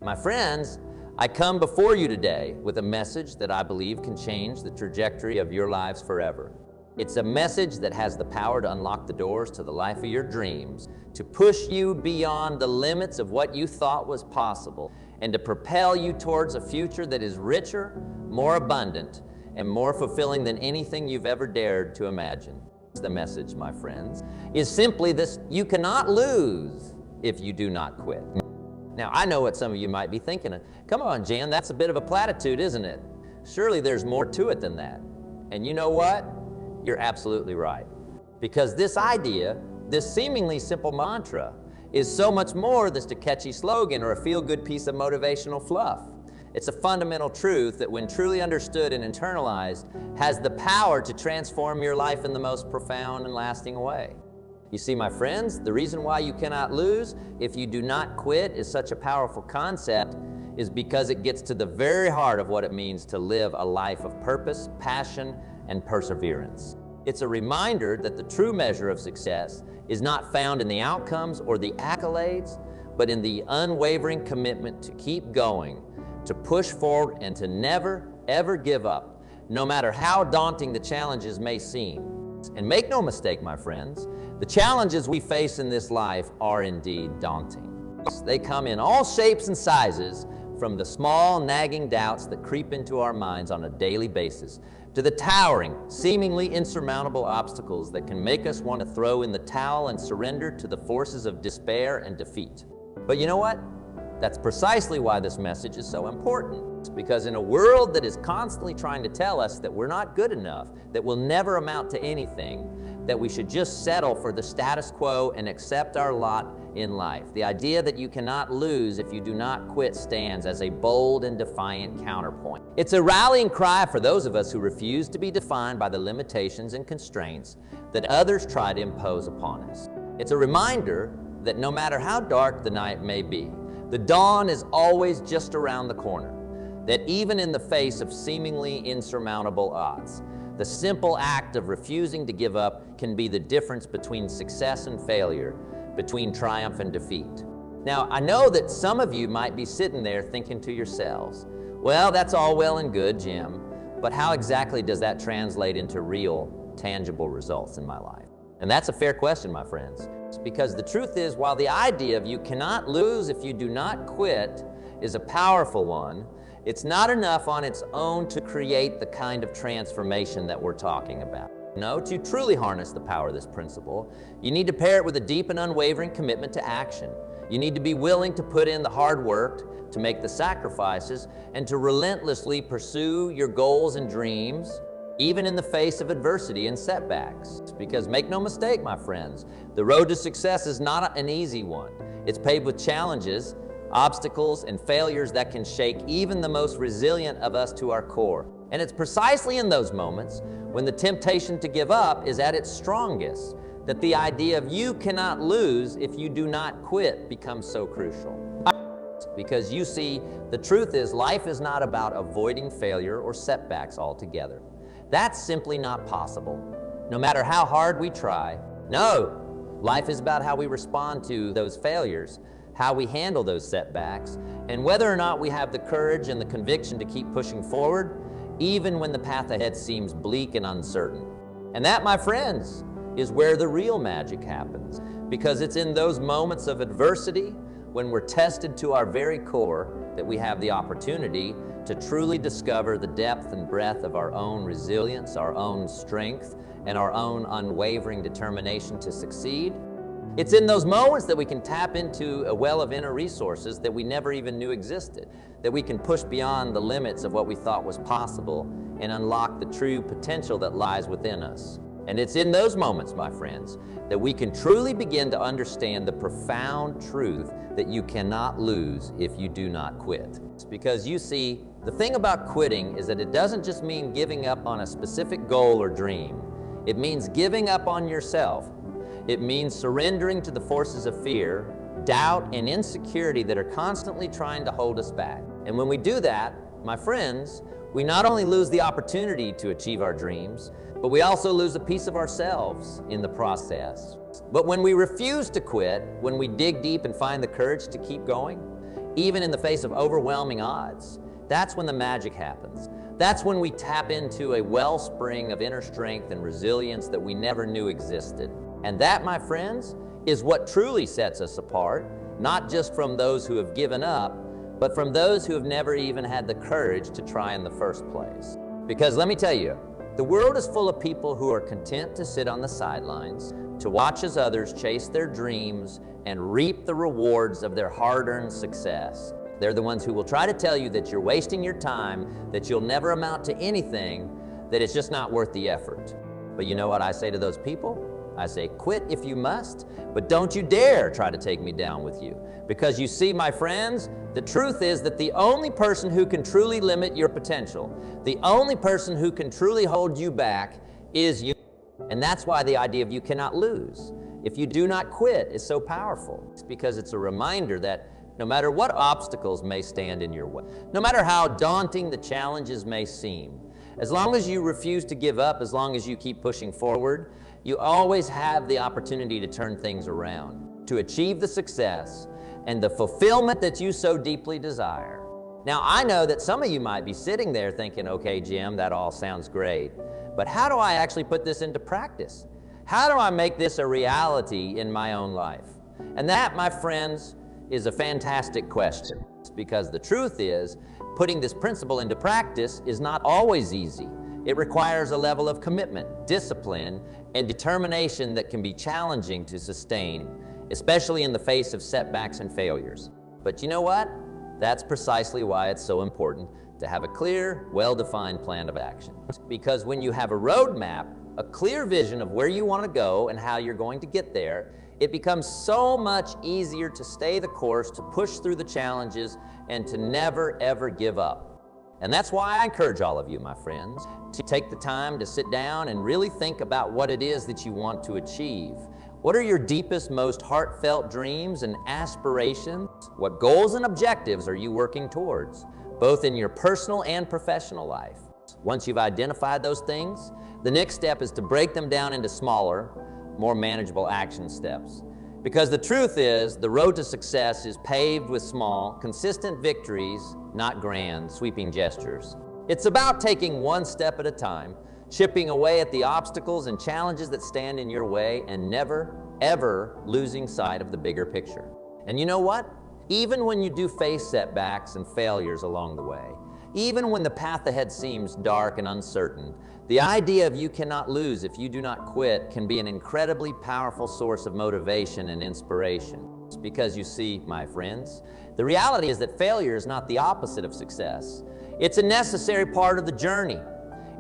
My friends, I come before you today with a message that I believe can change the trajectory of your lives forever. It's a message that has the power to unlock the doors to the life of your dreams, to push you beyond the limits of what you thought was possible, and to propel you towards a future that is richer, more abundant, and more fulfilling than anything you've ever dared to imagine. The message, my friends, is simply this: you cannot lose if you do not quit. Now, I know what some of you might be thinking. Come on, Jan, that's a bit of a platitude, isn't it? Surely there's more to it than that. And you know what? You're absolutely right. Because this idea, this seemingly simple mantra, is so much more than just a catchy slogan or a feel-good piece of motivational fluff. It's a fundamental truth that, when truly understood and internalized, has the power to transform your life in the most profound and lasting way. You see, my friends, the reason why you cannot lose if you do not quit is such a powerful concept is because it gets to the very heart of what it means to live a life of purpose, passion, and perseverance. It's a reminder that the true measure of success is not found in the outcomes or the accolades, but in the unwavering commitment to keep going, to push forward, and to never, ever give up, no matter how daunting the challenges may seem. And make no mistake, my friends, the challenges we face in this life are indeed daunting. They come in all shapes and sizes, from the small, nagging doubts that creep into our minds on a daily basis, to the towering, seemingly insurmountable obstacles that can make us want to throw in the towel and surrender to the forces of despair and defeat. But you know what? That's precisely why this message is so important. Because in a world that is constantly trying to tell us that we're not good enough, that we'll never amount to anything, that we should just settle for the status quo and accept our lot in life, the idea that you cannot lose if you do not quit stands as a bold and defiant counterpoint. It's a rallying cry for those of us who refuse to be defined by the limitations and constraints that others try to impose upon us. It's a reminder that no matter how dark the night may be, the dawn is always just around the corner. That even in the face of seemingly insurmountable odds, the simple act of refusing to give up can be the difference between success and failure, between triumph and defeat. Now, I know that some of you might be sitting there thinking to yourselves, well, that's all well and good, Jim, but how exactly does that translate into real, tangible results in my life? And that's a fair question, my friends. Because the truth is, while the idea of you cannot lose if you do not quit is a powerful one, it's not enough on its own to create the kind of transformation that we're talking about. No, to truly harness the power of this principle, you need to pair it with a deep and unwavering commitment to action. You need to be willing to put in the hard work, to make the sacrifices, and to relentlessly pursue your goals and dreams, even in the face of adversity and setbacks. Because make no mistake, my friends, the road to success is not an easy one. It's paved with challenges, obstacles, and failures that can shake even the most resilient of us to our core. And it's precisely in those moments when the temptation to give up is at its strongest that the idea of you cannot lose if you do not quit becomes so crucial. Because you see, the truth is, life is not about avoiding failure or setbacks altogether. That's simply not possible, no matter how hard we try. No, life is about how we respond to those failures, how we handle those setbacks, and whether or not we have the courage and the conviction to keep pushing forward, even when the path ahead seems bleak and uncertain. And that, my friends, is where the real magic happens, because it's in those moments of adversity, when we're tested to our very core, that we have the opportunity to truly discover the depth and breadth of our own resilience, our own strength, and our own unwavering determination to succeed. It's in those moments that we can tap into a well of inner resources that we never even knew existed, that we can push beyond the limits of what we thought was possible and unlock the true potential that lies within us. And it's in those moments, my friends, that we can truly begin to understand the profound truth that you cannot lose if you do not quit. It's because you see, the thing about quitting is that it doesn't just mean giving up on a specific goal or dream. It means giving up on yourself. It means surrendering to the forces of fear, doubt, and insecurity that are constantly trying to hold us back. And when we do that, my friends, we not only lose the opportunity to achieve our dreams, but we also lose a piece of ourselves in the process. But when we refuse to quit, when we dig deep and find the courage to keep going, even in the face of overwhelming odds. That's when the magic happens. That's when we tap into a wellspring of inner strength and resilience that we never knew existed. And that, my friends, is what truly sets us apart, not just from those who have given up, but from those who have never even had the courage to try in the first place. Because let me tell you, the world is full of people who are content to sit on the sidelines, to watch as others chase their dreams and reap the rewards of their hard-earned success. They're the ones who will try to tell you that you're wasting your time, that you'll never amount to anything, that it's just not worth the effort. But you know what I say to those people? I say, quit if you must, but don't you dare try to take me down with you. Because you see, my friends, the truth is that the only person who can truly limit your potential, the only person who can truly hold you back is you. And that's why the idea of you cannot lose, if you do not quit, is so powerful. It's because it's a reminder that no matter what obstacles may stand in your way, no matter how daunting the challenges may seem, as long as you refuse to give up, as long as you keep pushing forward, you always have the opportunity to turn things around, to achieve the success and the fulfillment that you so deeply desire. Now, I know that some of you might be sitting there thinking, okay, Jim, that all sounds great, but how do I actually put this into practice? How do I make this a reality in my own life? And that, my friends, is a fantastic question, because the truth is, putting this principle into practice is not always easy. It requires a level of commitment, discipline, and determination that can be challenging to sustain, especially in the face of setbacks and failures. But you know what? That's precisely why it's so important to have a clear, well-defined plan of action. Because when you have a roadmap, a clear vision of where you want to go and how you're going to get there, it becomes so much easier to stay the course, to push through the challenges, and to never, ever give up. And that's why I encourage all of you, my friends, to take the time to sit down and really think about what it is that you want to achieve. What are your deepest, most heartfelt dreams and aspirations? What goals and objectives are you working towards, both in your personal and professional life? Once you've identified those things, the next step is to break them down into smaller, more manageable action steps. Because the truth is, the road to success is paved with small, consistent victories, not grand, sweeping gestures. It's about taking one step at a time, chipping away at the obstacles and challenges that stand in your way, and never, ever losing sight of the bigger picture. And you know what? Even when you do face setbacks and failures along the way, even when the path ahead seems dark and uncertain, the idea of you cannot lose if you do not quit can be an incredibly powerful source of motivation and inspiration. Because you see, my friends, the reality is that failure is not the opposite of success. It's a necessary part of the journey.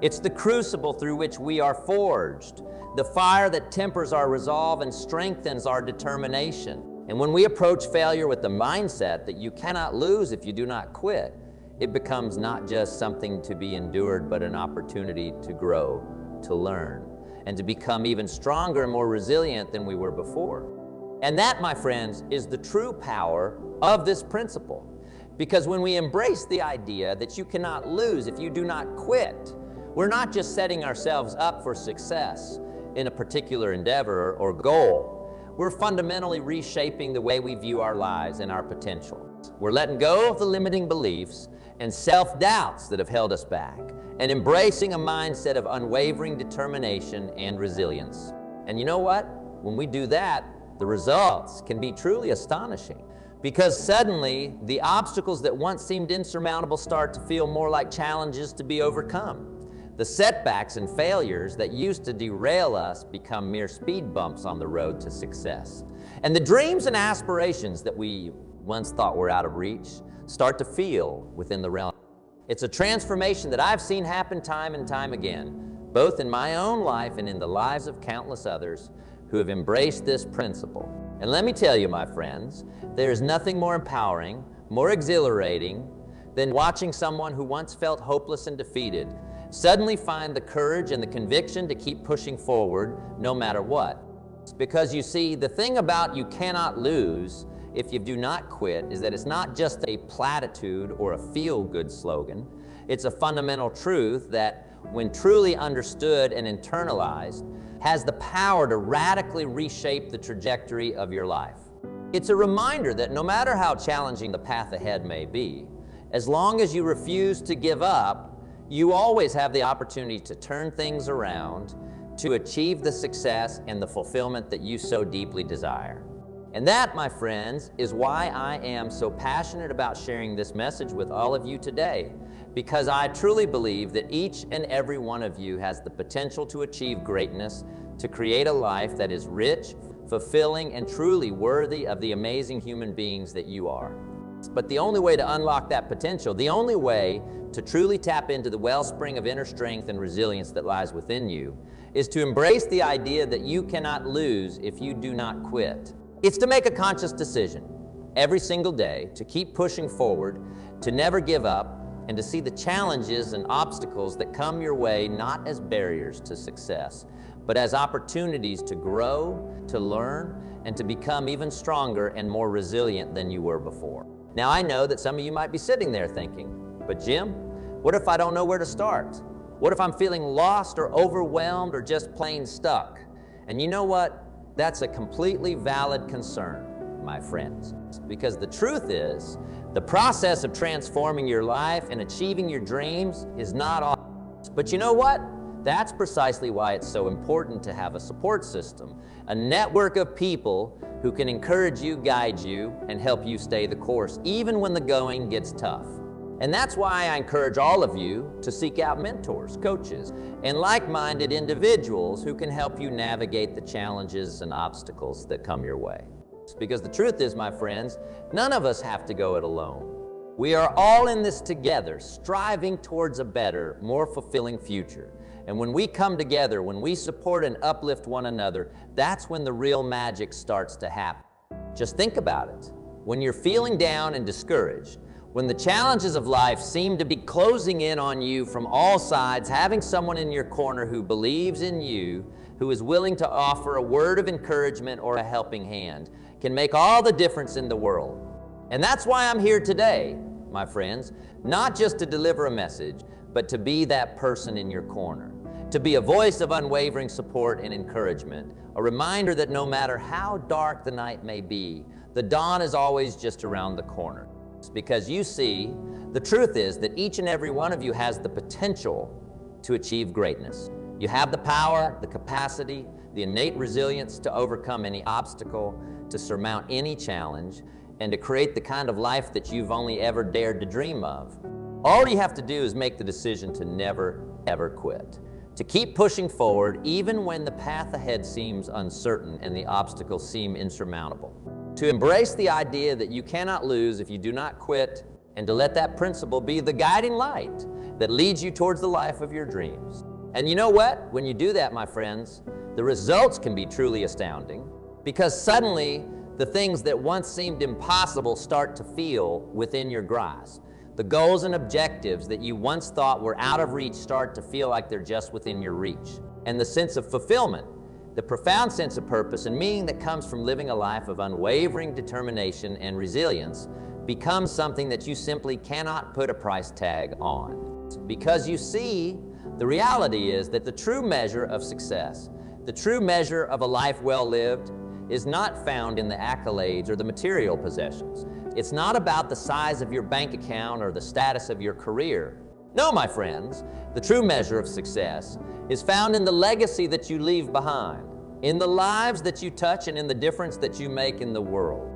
It's the crucible through which we are forged, the fire that tempers our resolve and strengthens our determination. And when we approach failure with the mindset that you cannot lose if you do not quit, it becomes not just something to be endured, but an opportunity to grow, to learn, and to become even stronger and more resilient than we were before. And that, my friends, is the true power of this principle. Because when we embrace the idea that you cannot lose if you do not quit, we're not just setting ourselves up for success in a particular endeavor or goal. We're fundamentally reshaping the way we view our lives and our potential. We're letting go of the limiting beliefs and self-doubts that have held us back, and embracing a mindset of unwavering determination and resilience. And you know what? When we do that, the results can be truly astonishing, because suddenly the obstacles that once seemed insurmountable start to feel more like challenges to be overcome. The setbacks and failures that used to derail us become mere speed bumps on the road to success. And the dreams and aspirations that we once thought were out of reach start to feel within the realm. It's a transformation that I've seen happen time and time again, both in my own life and in the lives of countless others who have embraced this principle. And let me tell you, my friends, there is nothing more empowering, more exhilarating than watching someone who once felt hopeless and defeated suddenly find the courage and the conviction to keep pushing forward no matter what. Because you see, the thing about you cannot lose if you do not quit is that it's not just a platitude or a feel-good slogan. It's a fundamental truth that, when truly understood and internalized, has the power to radically reshape the trajectory of your life. It's a reminder that no matter how challenging the path ahead may be, as long as you refuse to give up, you always have the opportunity to turn things around, to achieve the success and the fulfillment that you so deeply desire. And that, my friends, is why I am so passionate about sharing this message with all of you today, because I truly believe that each and every one of you has the potential to achieve greatness, to create a life that is rich, fulfilling, and truly worthy of the amazing human beings that you are. But the only way to unlock that potential, the only way to truly tap into the wellspring of inner strength and resilience that lies within you, is to embrace the idea that you cannot lose if you do not quit. It's to make a conscious decision every single day to keep pushing forward, to never give up, and to see the challenges and obstacles that come your way not as barriers to success, but as opportunities to grow, to learn, and to become even stronger and more resilient than you were before. Now, I know that some of you might be sitting there thinking, but Jim, what if I don't know where to start? What if I'm feeling lost or overwhelmed or just plain stuck? And you know what? That's a completely valid concern, my friends, because the truth is, the process of transforming your life and achieving your dreams is not all. But you know what? That's precisely why it's so important to have a support system, a network of people who can encourage you, guide you, and help you stay the course, even when the going gets tough. And that's why I encourage all of you to seek out mentors, coaches, and like-minded individuals who can help you navigate the challenges and obstacles that come your way. Because the truth is, my friends, none of us have to go it alone. We are all in this together, striving towards a better, more fulfilling future. And when we come together, when we support and uplift one another, that's when the real magic starts to happen. Just think about it. When you're feeling down and discouraged, when the challenges of life seem to be closing in on you from all sides, having someone in your corner who believes in you, who is willing to offer a word of encouragement or a helping hand, can make all the difference in the world. And that's why I'm here today, my friends, not just to deliver a message, but to be that person in your corner, to be a voice of unwavering support and encouragement, a reminder that no matter how dark the night may be, the dawn is always just around the corner. Because you see, the truth is that each and every one of you has the potential to achieve greatness. You have the power, the capacity, the innate resilience to overcome any obstacle, to surmount any challenge, and to create the kind of life that you've only ever dared to dream of. All you have to do is make the decision to never, ever quit, to keep pushing forward even when the path ahead seems uncertain and the obstacles seem insurmountable, to embrace the idea that you cannot lose if you do not quit, and to let that principle be the guiding light that leads you towards the life of your dreams. And you know what? When you do that, my friends, the results can be truly astounding, because suddenly the things that once seemed impossible start to feel within your grasp. The goals and objectives that you once thought were out of reach start to feel like they're just within your reach. And the sense of fulfillment, the profound sense of purpose and meaning that comes from living a life of unwavering determination and resilience, becomes something that you simply cannot put a price tag on. Because you see, the reality is that the true measure of success, the true measure of a life well lived, is not found in the accolades or the material possessions. It's not about the size of your bank account or the status of your career. No, my friends, the true measure of success is found in the legacy that you leave behind, in the lives that you touch, and in the difference that you make in the world.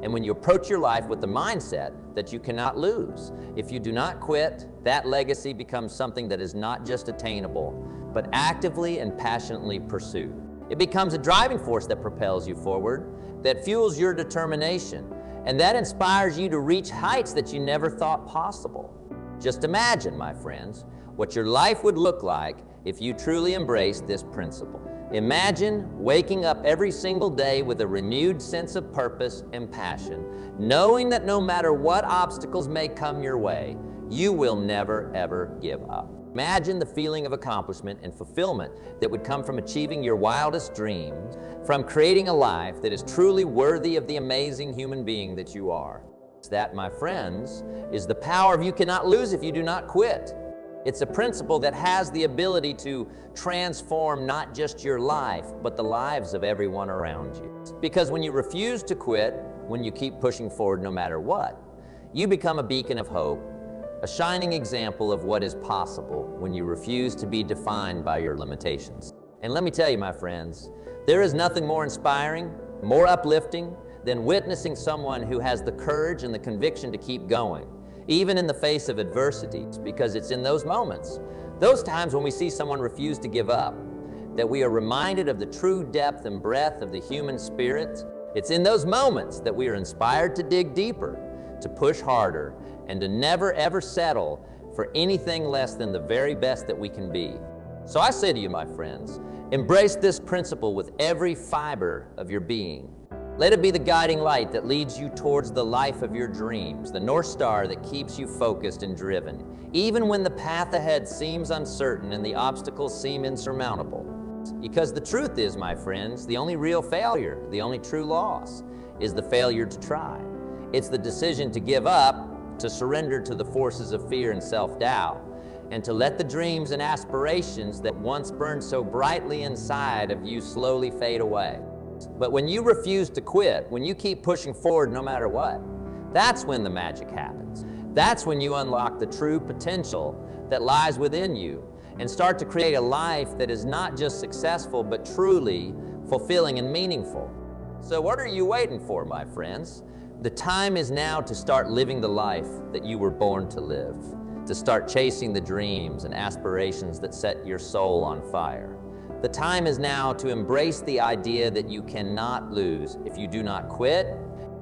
And when you approach your life with the mindset that you cannot lose, if you do not quit, that legacy becomes something that is not just attainable, but actively and passionately pursued. It becomes a driving force that propels you forward, that fuels your determination, and that inspires you to reach heights that you never thought possible. Just imagine, my friends, what your life would look like if you truly embraced this principle. Imagine waking up every single day with a renewed sense of purpose and passion, knowing that no matter what obstacles may come your way, you will never, ever give up. Imagine the feeling of accomplishment and fulfillment that would come from achieving your wildest dreams, from creating a life that is truly worthy of the amazing human being that you are. That, my friends, is the power of you cannot lose if you do not quit. It's a principle that has the ability to transform not just your life, but the lives of everyone around you. Because when you refuse to quit, when you keep pushing forward no matter what. You become a beacon of hope, a shining example of what is possible when you refuse to be defined by your limitations. And let me tell you, my friends, there is nothing more inspiring, more uplifting than witnessing someone who has the courage and the conviction to keep going, even in the face of adversities, because it's in those moments, those times when we see someone refuse to give up, that we are reminded of the true depth and breadth of the human spirit. It's in those moments that we are inspired to dig deeper, to push harder, and to never ever settle for anything less than the very best that we can be. So I say to you, my friends, embrace this principle with every fiber of your being. Let it be the guiding light that leads you towards the life of your dreams, the North Star that keeps you focused and driven, even when the path ahead seems uncertain and the obstacles seem insurmountable. Because the truth is, my friends, the only real failure, the only true loss, is the failure to try. It's the decision to give up, to surrender to the forces of fear and self-doubt, and to let the dreams and aspirations that once burned so brightly inside of you slowly fade away. But when you refuse to quit, when you keep pushing forward no matter what, that's when the magic happens. That's when you unlock the true potential that lies within you and start to create a life that is not just successful, but truly fulfilling and meaningful. So what are you waiting for, my friends? The time is now to start living the life that you were born to live, to start chasing the dreams and aspirations that set your soul on fire. The time is now to embrace the idea that you cannot lose if you do not quit,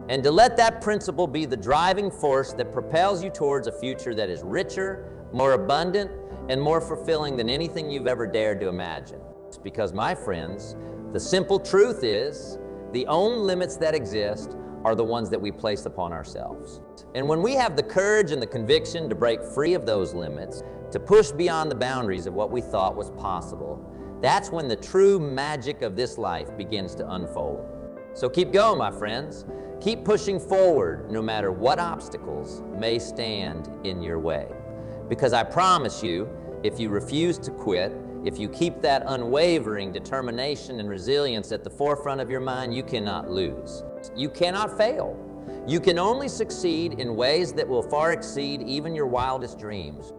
and to let that principle be the driving force that propels you towards a future that is richer, more abundant, and more fulfilling than anything you've ever dared to imagine. It's because, my friends, the simple truth is, the only limits that exist are the ones that we place upon ourselves. And when we have the courage and the conviction to break free of those limits, to push beyond the boundaries of what we thought was possible, that's when the true magic of this life begins to unfold. So keep going, my friends. Keep pushing forward no matter what obstacles may stand in your way. Because I promise you, if you refuse to quit, if you keep that unwavering determination and resilience at the forefront of your mind, you cannot lose. You cannot fail. You can only succeed in ways that will far exceed even your wildest dreams.